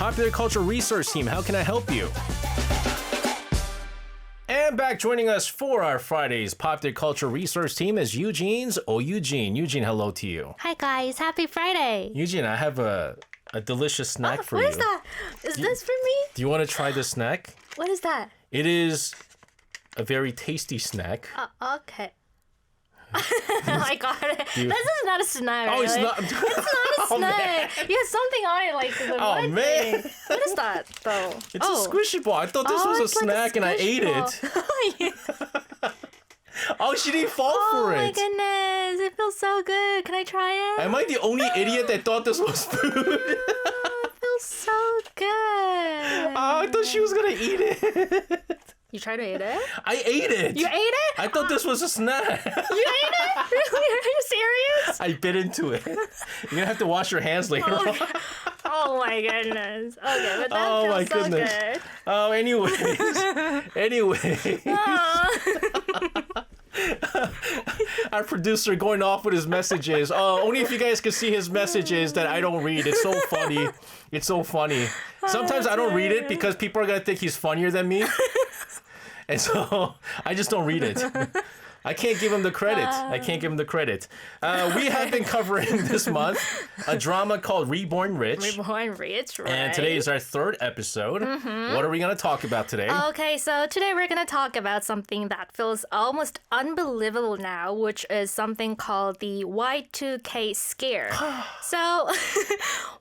Popular Culture Research Team. How can I help you? And back joining us for our Friday's Popular Culture Research Team is Yujine's Yujin. Eugene, hello to you. Hi guys, happy Friday. Eugene, I have a delicious snack for you. What is that? Is this for me? Do you want to try this snack? What is that? It is a very tasty snack. Okay. I got it. This is not a snack. Oh, it's really. not. It's not a snack. You have something on it, like the Oh, man. thing. What is that, though? It's a squishy ball. I thought this was a it's like snack and I ate ball. it. Oh, she didn't fall for Oh my it. goodness, it feels so good. Can I try it? Am I the only idiot that thought this was food? It feels so good. Oh, I thought she was going to eat it. You tried to eat it? I ate it. You ate it? I thought this was a snack. You ate it? Really? Are you serious? I bit into it. You're going to have to wash your hands later on. Oh my goodness. Okay, but that Oh, my feels so goodness. good. Oh, anyways. Our producer going off with his messages. Only if you guys can see his messages that I don't read. It's so funny. It's so funny. Sometimes I don't read it because people are going to think he's funnier than me. And so I just don't read it. I can't give him the credit. We have been covering this month a drama called Reborn Rich. Reborn Rich, right? And today is our third episode. What are we going to talk about today? Okay, so today we're going to talk about something that feels almost unbelievable now, which is something called the Y2K scare. So,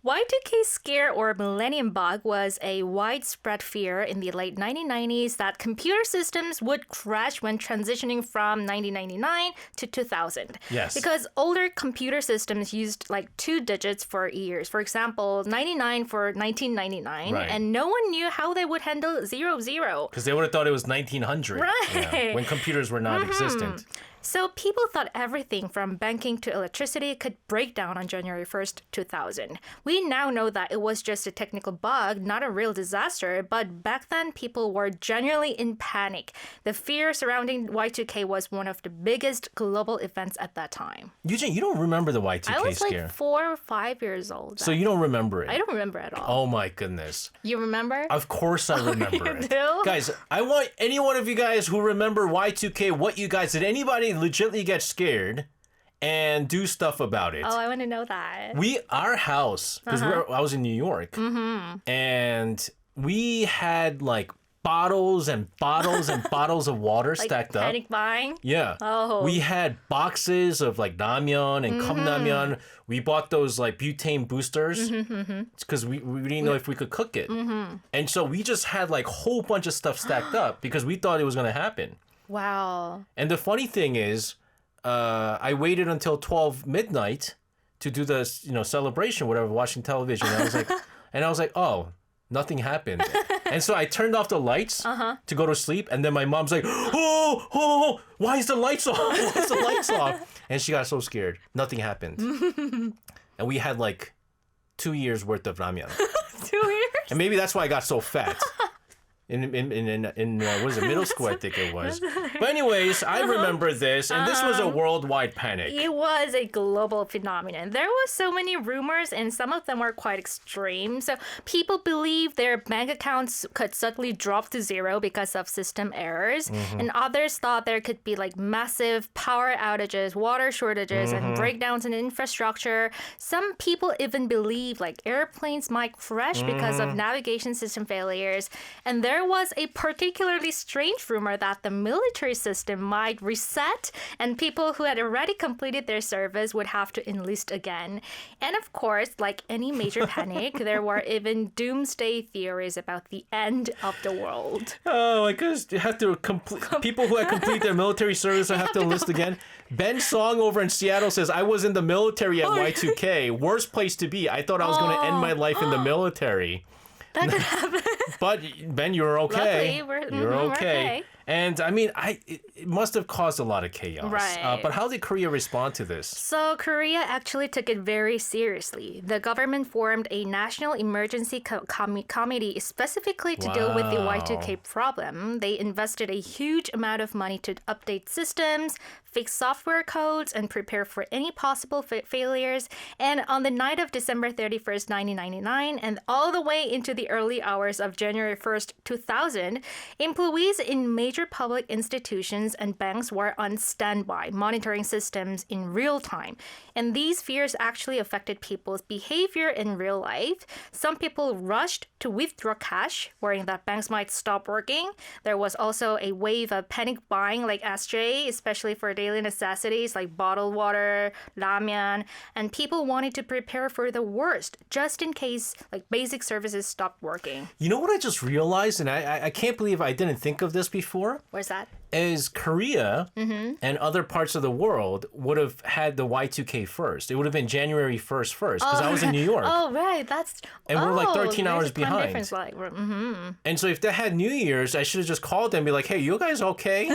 Y2K scare or millennium bug was a widespread fear in the late 1990s that computer systems would crash when transitioning from 1999 to 2000. Yes. Because older computer systems used like 2 digits for years. For example, 99 for 1999. Right. And no one knew how they would handle 00. Because they would have thought it was 1900. Right. Yeah, when computers were not existent. So people thought everything from banking to electricity could break down on January 1st, 2000. We now know that it was just a technical bug, not a real disaster, but back then people were genuinely in panic. The fear surrounding Y2K was one of the biggest global events at that time. Eugene, you don't remember the Y2K I was scare. like 4 or 5 years old. So you don't remember it? I don't remember at all. Oh my goodness. You remember? Of course I remember you it. do? Guys, I want any one of you guys who remember Y2K, what you guys did. Anybody legitimately get scared and do stuff about it? Oh, I want to know that. Our house, because I was in New York, and we had like bottles and bottles and bottles of water Like stacked up. panic buying? Yeah. Oh. We had boxes of like ramyeon and 컵라면. We bought those like butane boosters because we didn't know if we could cook it. And so we just had like a whole bunch of stuff stacked up because we thought it was going to happen. Wow. And the funny thing is, I waited until 12 midnight to do the celebration, whatever, watching television. And I was like, oh, nothing happened. And so I turned off the lights to go to sleep. And then my mom's like, oh, why is the lights off? Why is the lights off? And she got so scared. Nothing happened. And we had like 2 years worth of ramyeon. 2 years? And maybe that's why I got so fat. In what was it, middle school, I think it was. But anyways, I remember this, and this was a worldwide panic. It was a global phenomenon. There was so many rumors, and some of them were quite extreme. So people believed their bank accounts could suddenly drop to zero because of system errors, and others thought there could be like massive power outages, water shortages, and breakdowns in infrastructure. Some people even believed like airplanes might crash because of navigation system failures, and there was a particularly strange rumor that the military system might reset and people who had already completed their service would have to enlist again. And of course, like any major panic, there were even doomsday theories about the end of the world. Oh, because you have to people who had completed their military service have to enlist again. Ben Song over in Seattle says, I was in the military at Y2K. Worst place to be. I thought I was going to end my life in the military. That could happen. But Ben, you're okay. Luckily, You're we're okay. okay. And I mean, it must have caused a lot of chaos. Right. But how did Korea respond to this? So Korea actually took it very seriously. The government formed a national emergency committee specifically to deal with the Y2K problem. They invested a huge amount of money to update systems, fix software codes, and prepare for any possible failures. And on the night of December 31st, 1999, and all the way into the early hours of January 1st, 2000, employees in major public institutions and banks were on standby, monitoring systems in real time. And these fears actually affected people's behavior in real life. Some people rushed to withdraw cash, worrying that banks might stop working. There was also a wave of panic buying like SJ, especially for daily necessities like bottled water, ramen, and people wanted to prepare for the worst just in case like basic services stopped working. You know what I just realized, and I can't believe I didn't think of this before? Where's that? Is Korea and other parts of the world would have had the Y2K first. It would have been January 1st first, because I was in New York. Oh, right. That's... And we're like 13 hours there's a time behind. difference, like, And so if they had New Year's, I should have just called them and be like, hey, you guys okay?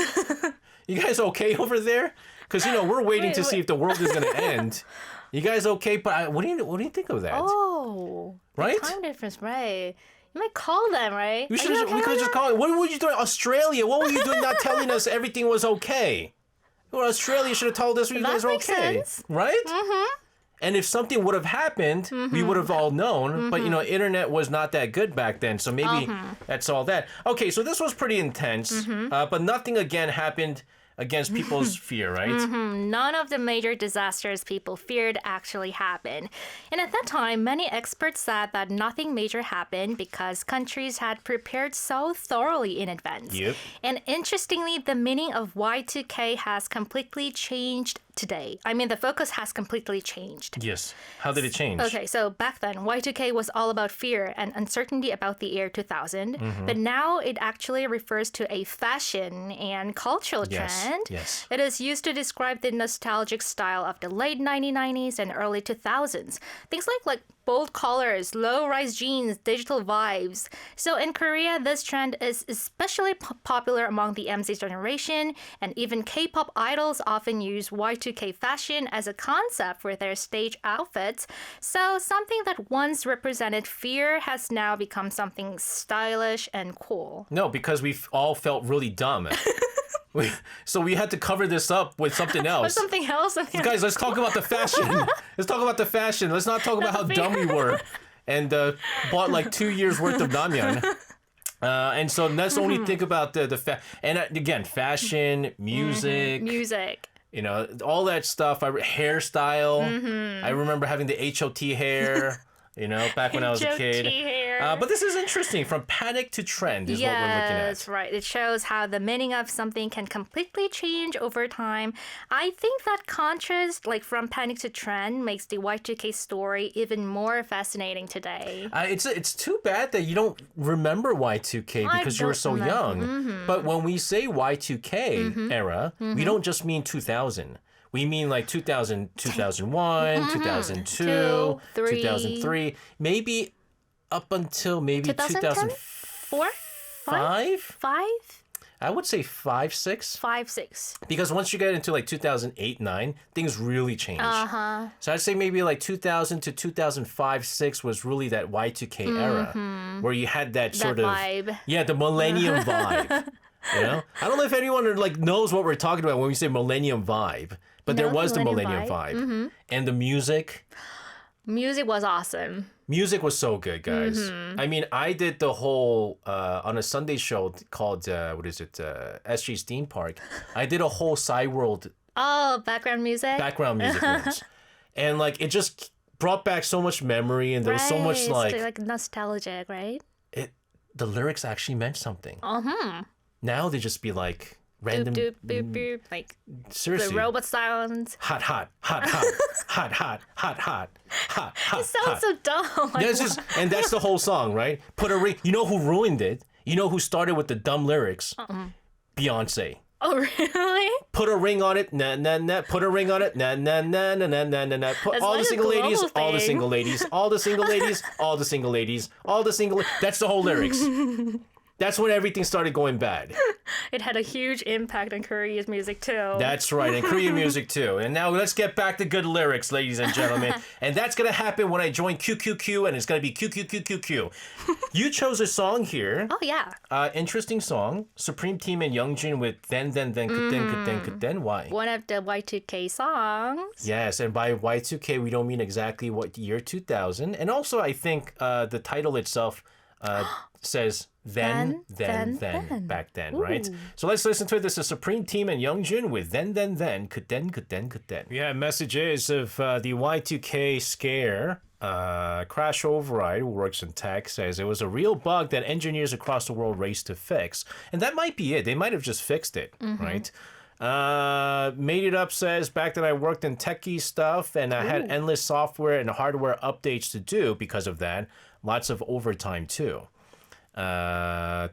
You guys okay over there? Because, you know, we're waiting to see if the world is going to end. You guys okay? But what do you think of that? Oh. Right? The time difference, right. You might call them, right? We could have just called. What were you doing? Australia. What were you doing not telling us everything was okay? Well, Australia should have told us you guys were okay. Sense. Right? Mm-hmm. And if something would have happened, we would have all known. But, you know, internet was not that good back then. So maybe that's all that. Okay, so this was pretty intense. But nothing again happened against people's fear, right? None of the major disasters people feared actually happened. And at that time, many experts said that nothing major happened because countries had prepared so thoroughly in advance. Yep. And interestingly, the meaning of Y2K has completely changed today. I mean, the focus has completely changed. Yes. How did it change? Okay, so back then, Y2K was all about fear and uncertainty about the year 2000. But now it actually refers to a fashion and cultural trend. Yes. It is used to describe the nostalgic style of the late 1990s and early 2000s. Things like bold colors, low-rise jeans, digital vibes. So in Korea, this trend is especially popular among the MZ generation, and even K-pop idols often use Y2K fashion as a concept for their stage outfits. So something that once represented fear has now become something stylish and cool. No, because we all felt really dumb. So we had to cover this up with something else. Or something else. Guys, let's talk about the fashion. Let's talk about the fashion. Let's not talk about how dumb we were and bought like 2 years worth of ramyeon. And so let's only think about and again, fashion, music. Music. You know, all that stuff. Hairstyle. I remember having the HOT hair. You know, back when I was a kid. But this is interesting. From panic to trend is what we're looking at. Yes, right. It shows how the meaning of something can completely change over time. I think that contrast, like from panic to trend, makes the Y2K story even more fascinating today. It's too bad that you don't remember Y2K because you were so young. But when we say Y2K era, we don't just mean 2000. We mean like 2000, 2001, 2002, 2003, maybe up until maybe 2004? 5? I would say 5, 6. 5, 6. Because once you get into like 2008, 9, things really change. So I'd say maybe like 2000 to 2005, 6 was really that Y2K era where you had that sort of vibe. Yeah, the millennium vibe. You know? I don't know if anyone like knows what we're talking about when we say millennium vibe. But there was the millennium vibe. And the music. Music was awesome. Music was so good, guys. I mean, I did the whole, on a Sunday show called, SG's Theme Park. I did a whole Cyworld. Oh, background music? Background music once. And like, it just brought back so much memory and there was so much like nostalgic, right? The lyrics actually meant something. Now they just be like, random doop, doop, boop, boop. Like seriously. The robot sounds. Hot, hot, hot, hot, hot, hot, hot, hot, hot, hot. It sounds so dumb. Like, and that's the whole song, right? Put a ring. You know who ruined it? You know who started with the dumb lyrics? Beyonce. Oh, really? Put a ring on it, na na na. Put a ring on it, na na na na na na na na. Put all the single ladies, all the single ladies, all the single ladies, all the single ladies, all the single. That's the whole lyrics. That's when everything started going bad. It had a huge impact on Korea's music too. That's right, and Korean music too. And now let's get back to good lyrics, ladies and gentlemen. And that's going to happen when I join QQQ, and it's going to be QQQQQ. You chose a song here. Oh, yeah. Interesting song. Supreme Team and Yungjin with Then, Kuten. Why? One of the Y2K songs. Yes, and by Y2K, we don't mean exactly what year 2000. And also, I think the title itself says then, back then, right? So let's listen to it. This is Supreme Team and Youngjun with Then, Kuten. Yeah, messages of the Y2K scare. Crash Override, who works in tech, says it was a real bug that engineers across the world raced to fix. And that might be it. They might have just fixed it, right? Made It Up says, back then I worked in techie stuff and I had endless software and hardware updates to do because of that. Lots of overtime too. What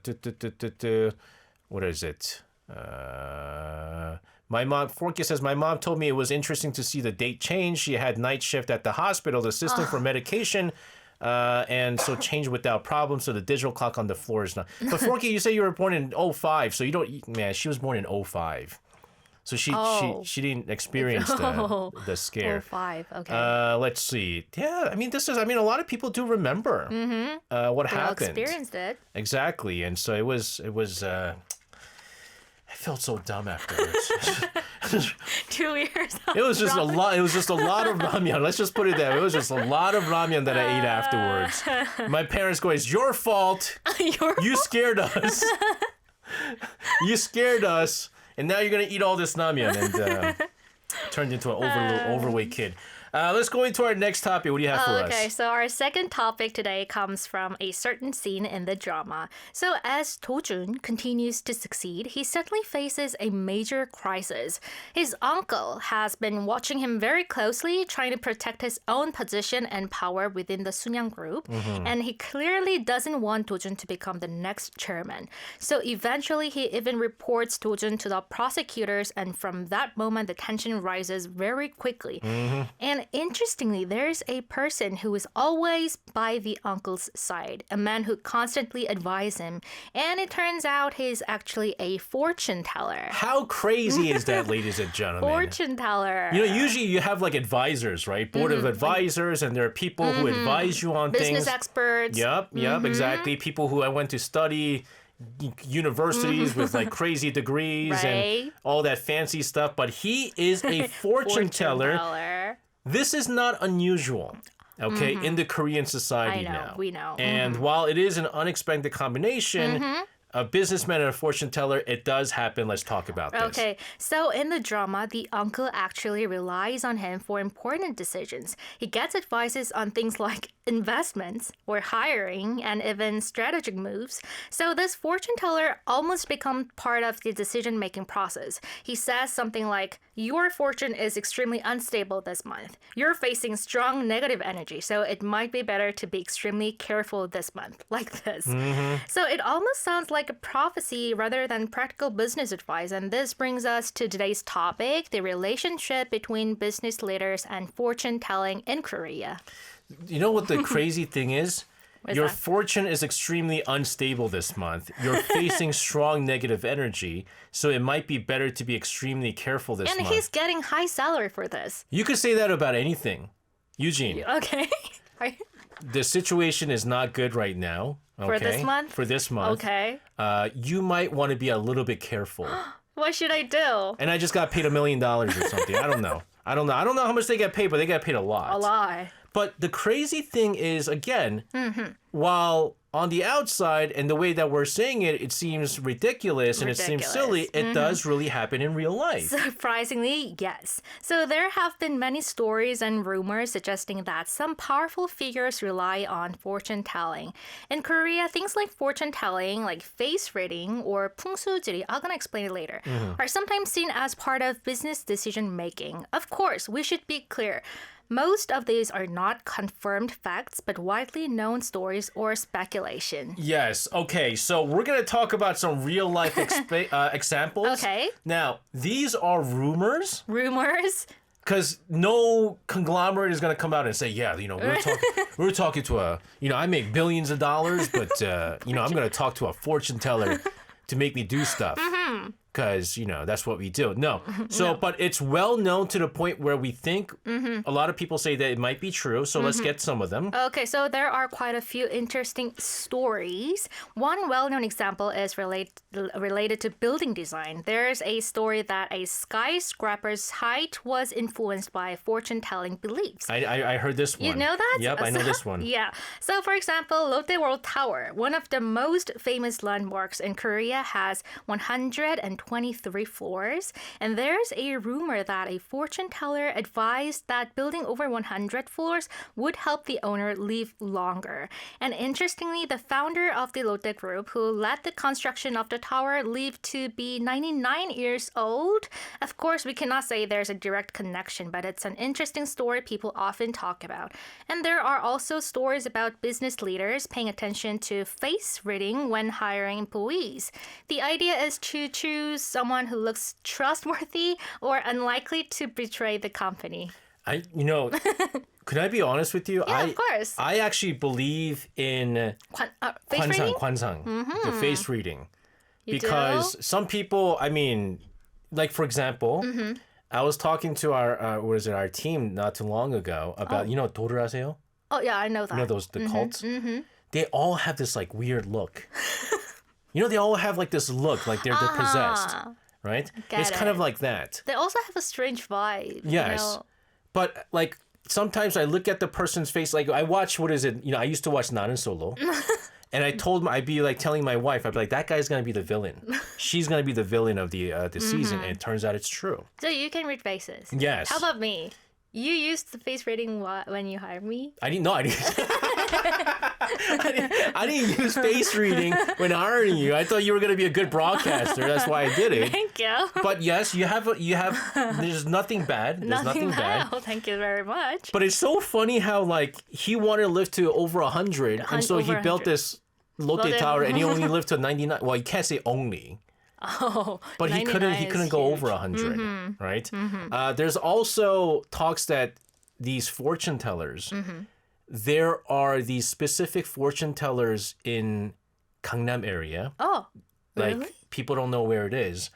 is it? My mom, Forky says, my mom told me it was interesting to see the date change. She had night shift at the hospital. The system for medication and so changed without problem. So the digital clock on the floor is not. But Forky, you say you were born in 05, so you don't, man, she was born in 05. So she didn't experience the scare. 05, okay. Let's see. Yeah, I mean, a lot of people do remember what happened. They experienced it. Exactly. And so it was I felt so dumb afterwards. 2 years. It was just a lot. It was just a lot of ramyeon. Let's just put it there. It was just a lot of ramyeon that I ate afterwards. My parents go, "It's your fault. You scared us. You scared us, and now you're gonna eat all this ramyeon." And turned into an overweight kid. Let's go into our next topic. What do you have for us? Okay, so our second topic today comes from a certain scene in the drama. So as Do-jun continues to succeed, he suddenly faces a major crisis. His uncle has been watching him very closely, trying to protect his own position and power within the Sunyang group. And he clearly doesn't want Do-jun to become the next chairman. So eventually, he even reports Do-jun to the prosecutors, and from that moment, the tension rises very quickly. And interestingly, there's a person who is always by the uncle's side, a man who constantly advises him. And it turns out he's actually a fortune teller. How crazy is that, ladies and gentlemen? Fortune teller. You know, usually you have like advisors, right? Board of advisors, and there are people who advise you on Business things. experts. Yep, exactly. People who I went to study universities with like crazy degrees and all that fancy stuff. But he is a fortune teller. This is not unusual, okay, in the Korean society now. We know. And while it is an unexpected combination, a businessman and a fortune teller, it does happen. Let's talk about this. Okay, so in the drama, the uncle actually relies on him for important decisions. He gets advices on things like investments or hiring and even strategic moves. So this fortune teller almost becomes part of the decision-making process. He says something like, your fortune is extremely unstable this month. You're facing strong negative energy, so it might be better to be extremely careful this month, like this. So it almost sounds like a prophecy rather than practical business advice. And this brings us to today's topic, the relationship between business leaders and fortune telling in Korea. You know what the crazy thing is? Your that? fortune is extremely unstable this month. You're facing strong negative energy, so it might be better to be extremely careful this month. And he's getting high salary for this. You could say that about anything. Eugene. Okay. The situation is not good right now. Okay? For this month? For this month. Okay. You might want to be a little bit careful. What should I do? And I just got paid $1 million or something. I don't know. I don't know how much they get paid, but they get paid a lot. A lot. But the crazy thing is, again, while on the outside and the way that we're saying it, it seems ridiculous and it seems silly, it does really happen in real life. Surprisingly, yes. So there have been many stories and rumors suggesting that some powerful figures rely on fortune telling. In Korea, things like fortune telling, like face reading or 풍수지리, I'm going to explain it later, are sometimes seen as part of business decision making. Of course, we should be clear. Most of these are not confirmed facts, but widely known stories or speculation. Yes. Okay. So we're going to talk about some real life examples. Okay. Now, these are rumors. Rumors? Because no conglomerate is going to come out and say, yeah, we're talking to I make billions of dollars, but, I'm going to talk to a fortune teller to make me do stuff. Because, that's what we do. No. So, but it's well known to the point where we think a lot of people say that it might be true. So let's get some of them. Okay, so there are quite a few interesting stories. One well-known example is related to building design. There's a story that a skyscraper's height was influenced by fortune-telling beliefs. I heard this one. You know that? Yep, I know this one. Yeah. So, for example, Lotte World Tower, one of the most famous landmarks in Korea, has 123 floors. And there's a rumor that a fortune teller advised that building over 100 floors would help the owner live longer. And interestingly, the founder of the Lotte Group, who led the construction of the tower, lived to be 99 years old. Of course, we cannot say there's a direct connection, but it's an interesting story people often talk about. And there are also stories about business leaders paying attention to face reading when hiring employees. The idea is to choose someone who looks trustworthy or unlikely to betray the company. Could I be honest with you? Yeah, of course. I actually believe in face reading? kwansang, the face reading. You Because do? some people, like for example, I was talking to our team not too long ago about, 도르라세요? Oh, yeah, I know that. The cults? They all have this like weird look. They all have like this look, like they're possessed, right? It's kind of like that. They also have a strange vibe. Yes. But like sometimes I look at the person's face, like I watch, I used to watch Nanan Solo. And I told I'd be like telling my wife, I'd be like, that guy's going to be the villain. She's going to be the villain of the season. And it turns out it's true. So you can read faces. Yes. How about me? You used the face reading when you hired me? I didn't. I didn't use face reading when hiring you. I thought you were going to be a good broadcaster. That's why I did it. Thank you. But yes, you have. There's nothing bad. There's nothing bad. Oh, thank you very much. But it's so funny how like he wanted to live to over 100, and so he built this Lotte Tower, and he only lived to 99. Well, you can't say only. Oh, but he couldn't go over 100, right? There's also talks that these fortune tellers, there are these specific fortune tellers in Gangnam area. Oh, really? Like people don't know where it is,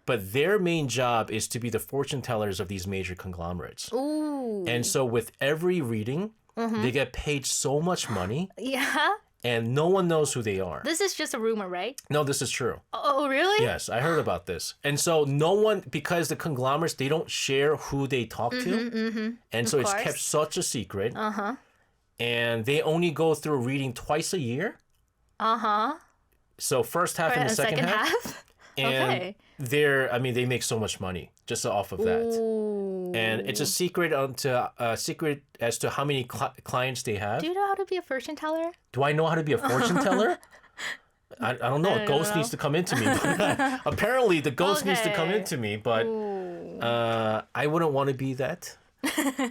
but their main job is to be the fortune tellers of these major conglomerates. Ooh. And so with every reading, they get paid so much money. Yeah. And no one knows who they are. This is just a rumor, right? No, this is true. Oh, really? Yes, I heard about this. And so no one, because the conglomerates, they don't share who they talk to. And so it's kept such a secret. And they only go through reading twice a year. So first half and the second half. And they make so much money just off of that. Ooh. And it's a secret as to how many clients they have. Do you know how to be a fortune teller? Do I know how to be a fortune teller? I don't know. A ghost needs to come into me. But, apparently, the ghost needs to come into me, but I wouldn't want to be that.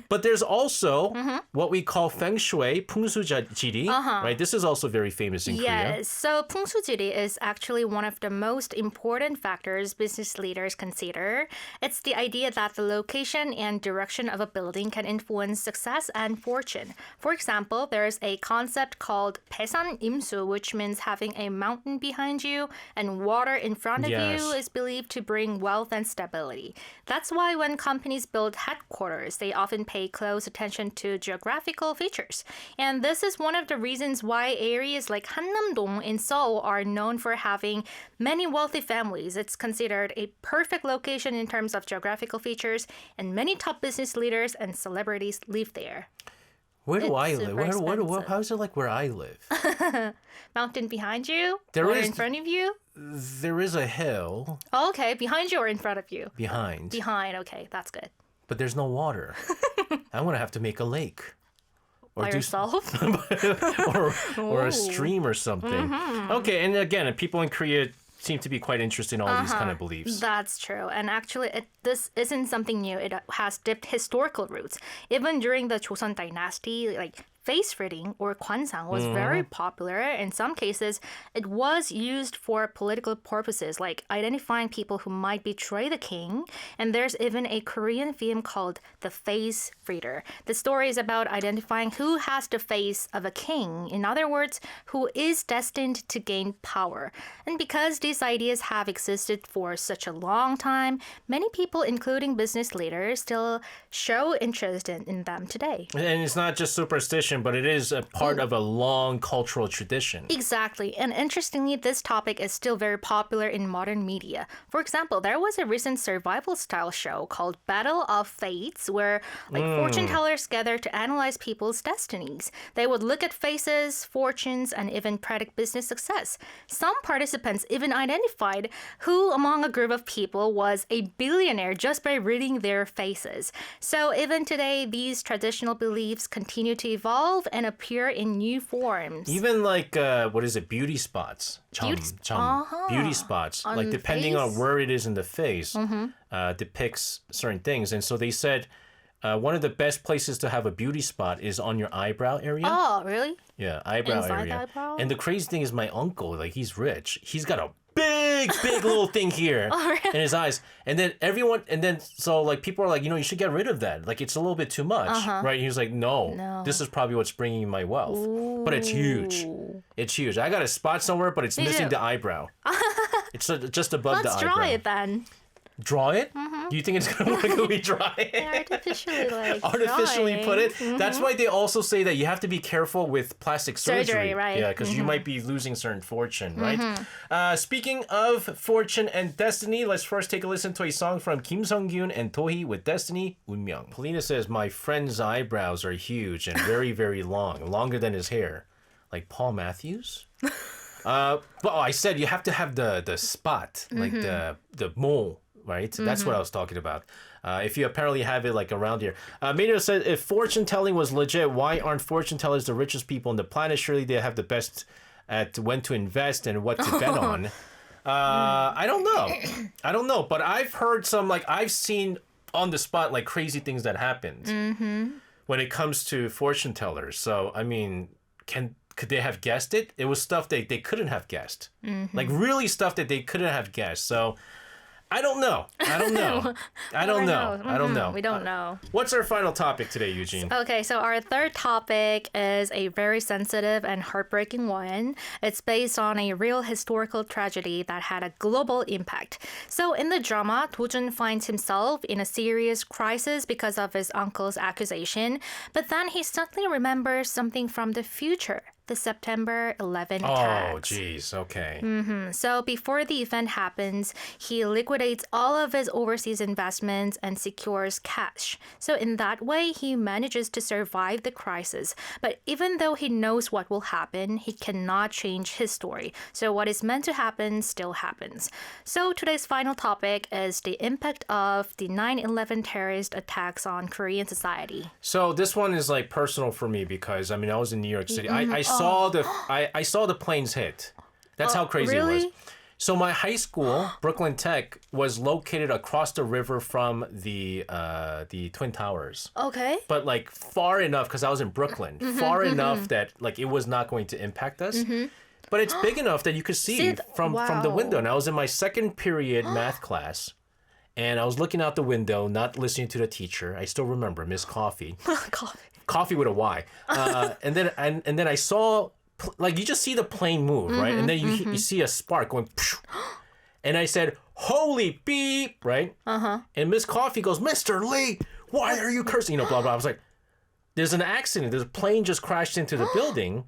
But there's also what we call feng shui, 풍수지리, right? This is also very famous in Korea. Yes, so 풍수지리 is actually one of the most important factors business leaders consider. It's the idea that the location and direction of a building can influence success and fortune. For example, there's a concept called 배산 임수, which means having a mountain behind you and water in front of you is believed to bring wealth and stability. That's why when companies build headquarters, they often pay close attention to geographical features. And this is one of the reasons why areas like Hannam-dong in Seoul are known for having many wealthy families. It's considered a perfect location in terms of geographical features, and many top business leaders and celebrities live there. Where do I live? How is it like where I live? Mountain behind you? There or is- in front of you? There is a hill Oh, okay, behind you or in front of you? behind, Behind, okay, that's good. but there's no water. I'm going to have to make a lake. By yourself? or a stream or something. Okay, and again, people in Korea seem to be quite interested in all these kind of beliefs. That's true. And actually, this isn't something new. It has deep historical roots. Even during the Joseon dynasty, like face reading or kwansang was very popular. In some cases, it was used for political purposes, like identifying people who might betray the king. And there's even a Korean film called The Face Reader. The story is about identifying who has the face of a king. In other words, who is destined to gain power. And because these ideas have existed for such a long time, many people, including business leaders, still show interest in them today. And it's not just superstition, but it is a part of a long cultural tradition. Exactly. And interestingly, this topic is still very popular in modern media. For example, there was a recent survival style show called Battle of Fates where fortune tellers gather to analyze people's destinies. They would look at faces, fortunes, and even predict business success. Some participants even identified who among a group of people was a billionaire just by reading their faces. So even today, these traditional beliefs continue to evolve and appear in new forms. Even like, what is it, beauty spots? Beauty spots. On like depending on face? where it is in the face, depicts certain things. And so they said one of the best places to have a beauty spot is on your eyebrow area. Oh, really? Yeah, eyebrow Inside area. the eyebrow? And the crazy thing is my uncle, like he's rich. He's got a big little thing here in his eyes. And then so like people are like, you should get rid of that. Like it's a little bit too much, right? He was like, no, this is probably what's bringing my wealth. But it's huge. It's huge. I got a spot somewhere, but it's missing the eyebrow. It's just above the eyebrow. Let's draw it then. Draw it? Do you think it's going to work if we draw it? Artificially put it? That's why they also say that you have to be careful with plastic surgery. Right? Yeah, because you might be losing certain fortune, right? Speaking of fortune and destiny, let's first take a listen to a song from Kim Sung-gyun and Tohee with Destiny, 운명. Polina says, my friend's eyebrows are huge and very, very long, longer than his hair. Like Paul Matthews? But I said you have to have the spot, like the mole. Right? That's what I was talking about. If you apparently have it like around here. Maynard said, if fortune telling was legit, why aren't fortune tellers the richest people on the planet? Surely they have the best at when to invest and what to bet on. I don't know. But I've heard I've seen on the spot like crazy things that happened when it comes to fortune tellers. So, I mean, could they have guessed it? It was stuff they couldn't have guessed. Like really stuff that they couldn't have guessed. So, I don't know. We don't know. What's our final topic today, Yujin? Okay, so our third topic is a very sensitive and heartbreaking one. It's based on a real historical tragedy that had a global impact. So in the drama, Do-jun finds himself in a serious crisis because of his uncle's accusation, but then he suddenly remembers something from the future. The September 11 attacks. Oh, geez. Okay. So before the event happens, he liquidates all of his overseas investments and secures cash. So in that way, he manages to survive the crisis. But even though he knows what will happen, he cannot change his story. So what is meant to happen still happens. So today's final topic is the impact of the 9/11 terrorist attacks on Korean society. So this one is like personal for me because I was in New York City. I saw the planes hit. That's how crazy it was. So my high school, Brooklyn Tech, was located across the river from the Twin Towers. Okay. But like far enough, because I was in Brooklyn, far enough that like it was not going to impact us. But it's big enough that you could see from the window. And I was in my second period math class. And I was looking out the window, not listening to the teacher. I still remember Miss Coffee. Coffee with a Y. And then I saw, like, you just see the plane move, right? And then you see a spark going, and I said, holy beep, right? And Miss Coffee goes, Mr. Lee, why are you cursing? Blah, blah. I was like, there's an accident. There's a plane just crashed into the building.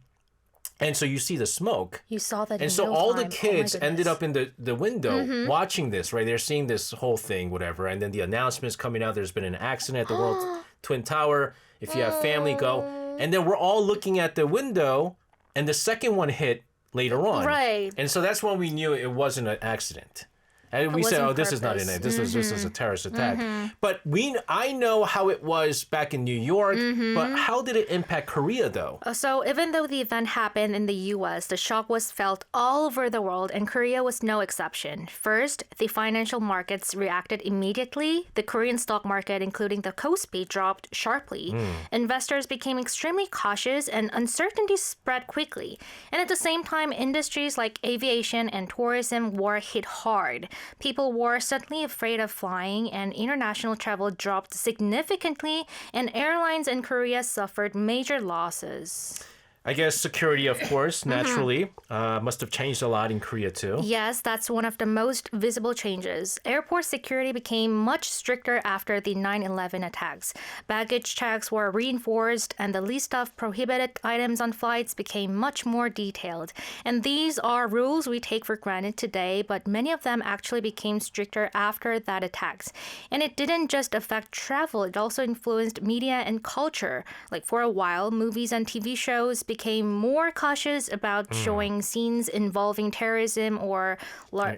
And so you see the smoke. You saw that. And so all the kids ended up in the window watching this, right? They're seeing this whole thing, whatever. And then the announcement's coming out. There's been an accident at the World Twin Tower. If you have family, go. And then we're all looking at the window, and the second one hit later on. Right. And so that's when we knew it wasn't an accident. And we said, wasn't oh, this is not in it. This was just as a terrorist attack. But I know how it was back in New York, but how did it impact Korea, though? So even though the event happened in the U.S., the shock was felt all over the world, and Korea was no exception. First, the financial markets reacted immediately. The Korean stock market, including the Kospi, dropped sharply. Investors became extremely cautious, and uncertainty spread quickly. And at the same time, industries like aviation and tourism were hit hard. People were suddenly afraid of flying, and international travel dropped significantly, and airlines in Korea suffered major losses. I guess security, of course, naturally, must have changed a lot in Korea, too. Yes, that's one of the most visible changes. Airport security became much stricter after the 9/11 attacks. Baggage checks were reinforced, and the list of prohibited items on flights became much more detailed. And these are rules we take for granted today, but many of them actually became stricter after that attacks. And it didn't just affect travel, it also influenced media and culture. Like for a while, movies and TV shows became more cautious about showing scenes involving terrorism or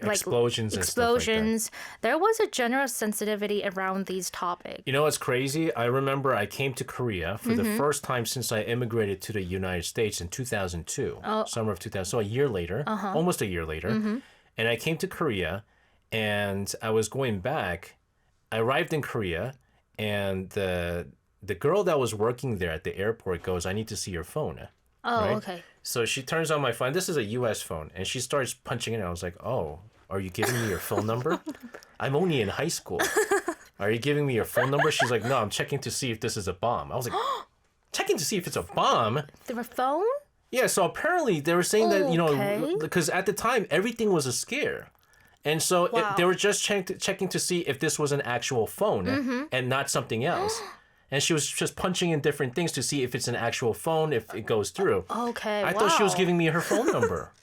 explosions and stuff like that. There was a general sensitivity around these topics. You know what's crazy? I remember I came to Korea for the first time since I immigrated to the United States in 2002, summer of 2000. So a year later, almost a year later. And I came to Korea and I was going back. I arrived in Korea and the girl that was working there at the airport goes, I need to see your phone. Oh, right? okay. So she turns on my phone. This is a U.S. phone. And she starts punching in. I was like, oh, are you giving me your phone number? I'm only in high school. Are you giving me your phone number? She's like, no, I'm checking to see if this is a bomb. I was like, checking to see if it's a bomb? Their phone? Yeah, so apparently they were saying that, Okay. because at the time, everything was a scare. And so Wow. they were just checking to see if this was an actual phone and not something else. And she was just punching in different things to see if it's an actual phone, if it goes through. Okay, I thought she was wow. giving me her phone number.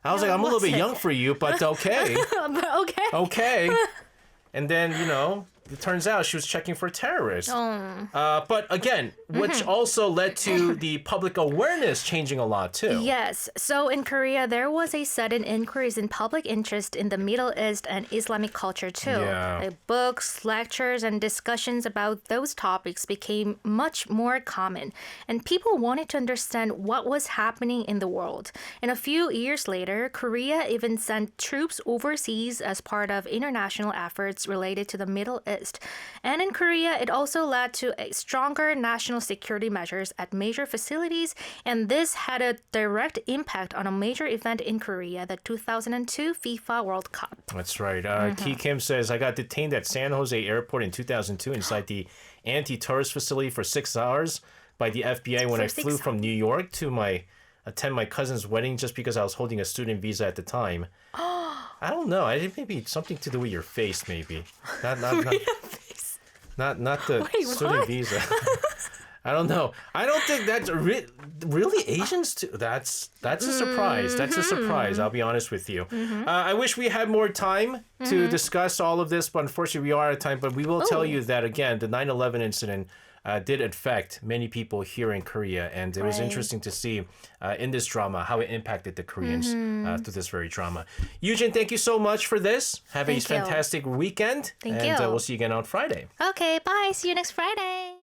I was like, I'm a little bit young for you, but okay. Okay. Okay. And then, it turns out she was checking for terrorists. But again, which also led to the public awareness changing a lot too. Yes. So in Korea, there was a sudden increase in public interest in the Middle East and Islamic culture too. Yeah. Like books, lectures, and discussions about those topics became much more common. And people wanted to understand what was happening in the world. And a few years later, Korea even sent troops overseas as part of international efforts related to the Middle East. And in Korea, it also led to a stronger national security measures at major facilities, and this had a direct impact on a major event in Korea, the 2002 FIFA World Cup. That's right. Ki Kim says, I got detained at San Jose Airport in 2002 inside the anti-tourist facility for 6 hours by the FBI when I flew from New York to attend my cousin's wedding just because I was holding a student visa at the time. I don't know. I think maybe something to do with your face, maybe. Not the student visa. I don't know. I don't think that's really Asians too. That's a surprise. That's a surprise. I'll be honest with you. I wish we had more time to discuss all of this, but unfortunately we are out of time. But we will tell you that again, the 9/11 incident did affect many people here in Korea, and it was interesting to see in this drama how it impacted the Koreans through this very drama. Yujin, thank you so much for this. Have a fantastic weekend. Thank and you. We'll see you again on Friday. Okay, bye. See you next Friday.